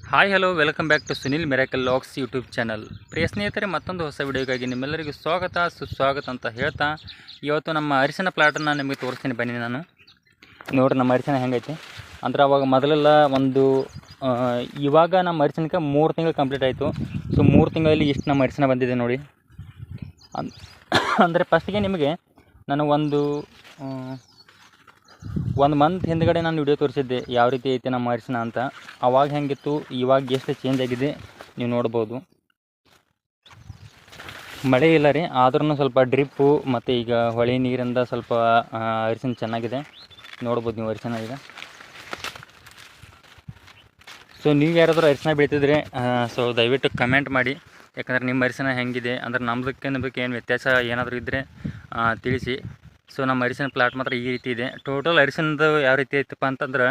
Hi hello welcome back to Sunil miracle logs YouTube channel. ಪ್ರಿಯ ಸ್ನೇಹಿತರೆ, ಮತ್ತೊಂದು ಹೊಸ ವಿಡಿಯೋಗಾಗಿ ನಿಮ್ಮೆಲ್ಲರಿಗೂ ಸುಸ್ವಾಗತ ಅಂತ ಹೇಳ್ತಾ ಇವತ್ತು ನಮ್ಮ ಅರಿಶಿನ ಪ್ಲಾಟನ್ನು ನಿಮಗೆ ತೋರಿಸ್ತೀನಿ ಬನ್ನಿ. ನಾನು ನೋಡ್ರಿ ನಮ್ಮ ಅರಿಶಿನ ಹೆಂಗೈತಿ ಅಂದ್ರೆ ಅವಾಗ ಮೊದಲೆಲ್ಲ ಇವಾಗ ನಮ್ಮ ಅರಿಶಿನಕ್ಕೆ 3 ತಿಂಗಳು ಕಂಪ್ಲೀಟ್ ಆಯಿತು. ಸೊ 3 ತಿಂಗಳಲ್ಲಿ ಇಷ್ಟು ನಮ್ಮ ಅರಿಶಿನ ಬಂದಿದೆ ನೋಡಿ. ಅಂದರೆ ಫಸ್ಟಿಗೆ ನಿಮಗೆ ನಾನು ಒಂದು ಮಂತ್ ಹಿಂದ್ಗಡೆ ನಾನು ವಿಡಿಯೋ ತೋರಿಸಿದ್ದೆ ಯಾವ ರೀತಿ ಐತೆ ನಮ್ಮ ಅರಿಶಿನ ಅಂತ. ಅವಾಗ ಹೆಂಗಿತ್ತು ಇವಾಗ ಎಷ್ಟು ಚೇಂಜ್ ಆಗಿದೆ ನೀವು ನೋಡ್ಬೋದು. ಮಳೆ ಇಲ್ಲ ರೀ, ಆದ್ರೂ ಸ್ವಲ್ಪ ಡ್ರಿಪ್ಪು ಮತ್ತು ಈಗ ಹೊಳೆ ನೀರಿಂದ ಸ್ವಲ್ಪ ಅರಿಶಿನ ಚೆನ್ನಾಗಿದೆ ನೋಡ್ಬೋದು ನೀವು ಅರಿಶಿನ ಈಗ. ಸೊ ನೀವು ಯಾರಾದರೂ ಅರಿಶಿನ ಬೆಳೀತಿದ್ರೆ ಸೊ ದಯವಿಟ್ಟು ಕಮೆಂಟ್ ಮಾಡಿ. ಯಾಕಂದರೆ ನಿಮ್ಮ ಅರಿಶಿನ ಹೆಂಗಿದೆ ಅಂದ್ರೆ ನಮ್ಮದಕ್ಕೆ ಏನು ವ್ಯತ್ಯಾಸ ಏನಾದರೂ ಇದ್ದರೆ ತಿಳಿಸಿ. ಸೊ ನಮ್ಮ ಅರಿಶಿನ ಪ್ಲಾಟ್ ಮಾತ್ರ ಈ ರೀತಿ ಇದೆ. ಟೋಟಲ್ ಅರಿಶಿನದು ಯಾವ ರೀತಿ ಐತಪ್ಪ ಅಂತಂದ್ರೆ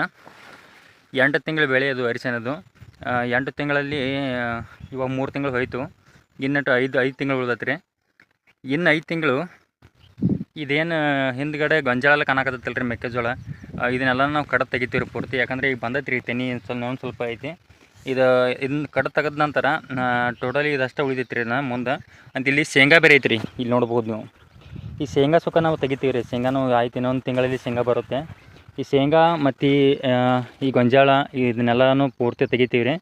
8 ತಿಂಗಳು ಬೆಳೆ ಅದು ಅರಿಶಿನದು. 8 ತಿಂಗಳಲ್ಲಿ ಇವಾಗ 3 ತಿಂಗಳು ಹೋಯಿತು, ಇನ್ನಟ್ಟು 5 ತಿಂಗಳು ಉಳಿದತ್ರಿ. ಇನ್ನು 5 ತಿಂಗಳು ಇದೇನು ಹಿಂದ್ಗಡೆ ಗೊಂಜಾಳ ಎಲ್ಲ ಕಾಣಕತ್ತಲ್ಲ ರೀ, ಮೆಕ್ಕೆಜೋಳ, ಇದನ್ನೆಲ್ಲ ನಾವು ಕಡದು ತೆಗಿತೀವಿ ರೀ ಪೂರ್ತಿ. ಯಾಕಂದರೆ ಈಗ ಬಂದೈತಿ ರೀ ತೆನಿ ಸ್ವಲ್ಪ ಐತಿ. ಇದನ್ನ ಕಡದು ತೆಗೆದ ನಂತರ ಟೋಟಲಿ ಇದಷ್ಟು ಉಳಿದೈತಿ ರೀ ಮುಂದೆ ಅಂತ. ಇಲ್ಲಿ ಶೇಂಗಾ ಬೇರೆ ಐತಿ ರೀ, ಇಲ್ಲಿ ನೋಡ್ಬೋದು ನೀವು. ಈ ಶೇಂಗಾ ಸುಖ ನಾವು ತೆಗಿತೀವಿ ರೀ. ಶೇಂಗಾನು ಆಯ್ತು, ಇನ್ನೊಂದು ತಿಂಗಳಲ್ಲಿ ಶೇಂಗಾ ಬರುತ್ತೆ. ಈ ಶೇಂಗಾ ಮತ್ತು ಈ ಗೊಂಜಾಳ ಇದನ್ನೆಲ್ಲನೂ ಪೂರ್ತಿ ತೆಗಿತೀವಿ ರೀ.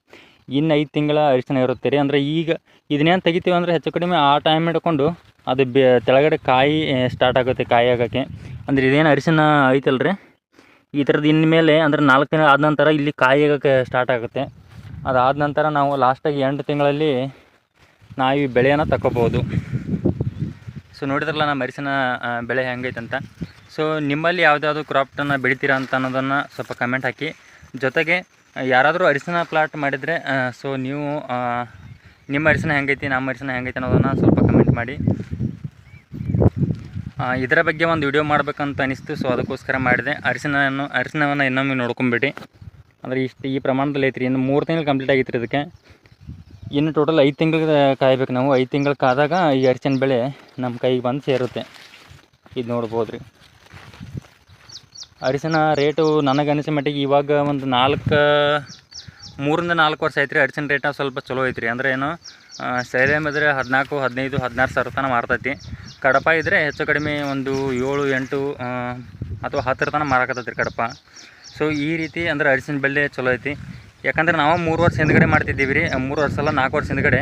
ಇನ್ನು 5 ತಿಂಗಳ ಅರಿಶಿನ ಇರುತ್ತೆ ರೀ. ಅಂದರೆ ಈಗ ಇದನ್ನೇನು ತೆಗಿತೀವಿ ಅಂದರೆ ಹೆಚ್ಚು ಕಡಿಮೆ ಆ ಟೈಮ್ ಹಿಡ್ಕೊಂಡು ಅದು ತೆಳಗಡೆ ಕಾಯಿ ಸ್ಟಾರ್ಟ್ ಆಗುತ್ತೆ, ಕಾಯಿ ಆಗೋಕ್ಕೆ. ಅಂದರೆ ಇದೇನು ಅರಿಶಿನ ಐತಲ್ಲ ರೀ, ಈ ಥರದ್ದು ಇನ್ಮೇಲೆ ಅಂದರೆ 4 ತಿಂಗಳು ಆದ ನಂತರ ಇಲ್ಲಿ ಕಾಯಿ ಆಗೋಕ್ಕೆ ಸ್ಟಾರ್ಟ್ ಆಗುತ್ತೆ. ಅದಾದ ನಂತರ ನಾವು ಲಾಸ್ಟಾಗಿ 8 ತಿಂಗಳಲ್ಲಿ ನಾವು ಈ ಬೆಳೆಯನ್ನು ತಗೋಬೋದು. ಸೊ ನೋಡಿದ್ರಲ್ಲ ನಮ್ಮ ಅರಿಶಿನ ಬೆಳೆ ಹೆಂಗೈತೆ ಅಂತ. ಸೊ ನಿಮ್ಮಲ್ಲಿ ಯಾವುದ್ಯಾವುದು ಕ್ರಾಪ್ಟನ್ನು ಬೆಳಿತೀರಾ ಅಂತ ಅನ್ನೋದನ್ನು ಸ್ವಲ್ಪ ಕಮೆಂಟ್ ಹಾಕಿ. ಜೊತೆಗೆ ಯಾರಾದರೂ ಅರಿಶಿನ ಪ್ಲಾಟ್ ಮಾಡಿದರೆ ಸೊ ನೀವು ನಿಮ್ಮ ಅರಿಶಿನ ಹೆಂಗೈತಿ, ನಮ್ಮ ಅರಿಶಿನ ಹೆಂಗೈತೆ ಅನ್ನೋದನ್ನು ಸ್ವಲ್ಪ ಕಮೆಂಟ್ ಮಾಡಿ. ಇದರ ಬಗ್ಗೆ ಒಂದು ವಿಡಿಯೋ ಮಾಡಬೇಕಂತ ಅನಿಸ್ತು, ಸೊ ಅದಕ್ಕೋಸ್ಕರ ಮಾಡಿದೆ. ಅರಿಶಿನವನ್ನು ಇನ್ನೊಮ್ಮೆ ನೋಡ್ಕೊಂಬಿಡಿ. ಅಂದರೆ ಈ ಪ್ರಮಾಣದಲ್ಲಿ ಐತ್ರಿ. ಇನ್ನು 3 ತಿಂಗಳು ಕಂಪ್ಲೀಟ್ ಆಗಿತ್ತು ರೀ ಇದಕ್ಕೆ. ಇನ್ನು ಟೋಟಲ್ 5 ತಿಂಗಳು ಕಾಯ್ಬೇಕು ನಾವು. 5 ತಿಂಗಳು ಕಾದಾಗ ಈ ಅರಿಶಿನ ಬೆಳೆ ನಮ್ಮ ಕೈಗೆ ಬಂದು ಸೇರುತ್ತೆ. ಇದು ನೋಡ್ಬೋದು ರೀ. ಅರಿಶಿನ ರೇಟು ನನಗನ್ನಿಸೋ ಮಟ್ಟಿಗೆ ಇವಾಗ ಒಂದು 3 ರಿಂದ 4 ವರ್ಷ ಐತ್ರಿ. ಅರಿಶಿನ ರೇಟ ಸ್ವಲ್ಪ ಚಲೋ ಐತ್ರಿ. ಅಂದರೆ ಏನು ಸೈಲೇಮ್ ಇದ್ದರೆ 14, 15, 16 ಸಾವಿರ ತನಕ ಮಾರ್ತೈತಿ. ಕಡಪ ಇದ್ದರೆ ಹೆಚ್ಚು ಕಡಿಮೆ ಒಂದು 7, 8 ಅಥವಾ 10 ತನಕ ಮಾರಾಕತ್ತೈತಿ ರೀ ಕಡಪ. ಸೊ ಈ ರೀತಿ ಅಂದ್ರೆ ಅರಿಶಿನ ಬೆಳೆ ಚಲೋ ಐತಿ. ಯಾಕಂದ್ರೆ ನಾವು 3 ವರ್ಷ ಹಿಂದ್ಗಡೆ ಮಾಡ್ತಿದ್ದೀವಿ ರೀ. 3 ವರ್ಷ ಅಲ್ಲ 4 ವರ್ಷ ಹಿಂದ್ಗಡೆ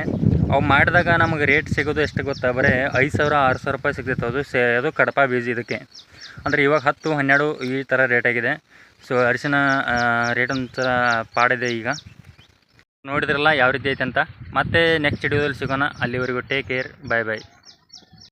ಅವು ಮಾಡಿದಾಗ ನಮಗೆ ರೇಟ್ ಸಿಗೋದು ಎಷ್ಟು ಗೊತ್ತಾ, ಬರೀ 5,000, 6,000 ರೂಪಾಯಿ ಸಿಗ್ತಿತ್ತು. ಅದು ಕಡಪ ಬೀಜ ಇದಕ್ಕೆ. ಅಂದರೆ ಇವಾಗ 10, 12 ಈ ಥರ ರೇಟ್ ಆಗಿದೆ. ಸೊ ಅರಿಶಿನ ರೇಟ್ ಒಂಥರ ಪಾಡಿದೆ ಈಗ. ನೋಡಿದ್ರಲ್ಲ ಯಾವ ರೀತಿ ಐತೆ ಅಂತ. ಮತ್ತೆ ನೆಕ್ಸ್ಟ್ ವಿಡಿಯೋದಲ್ಲಿ ಸಿಗೋಣ. ಅಲ್ಲಿವರೆಗೂ ಟೇಕ್ ಕೇರ್, ಬಾಯ್ ಬಾಯ್.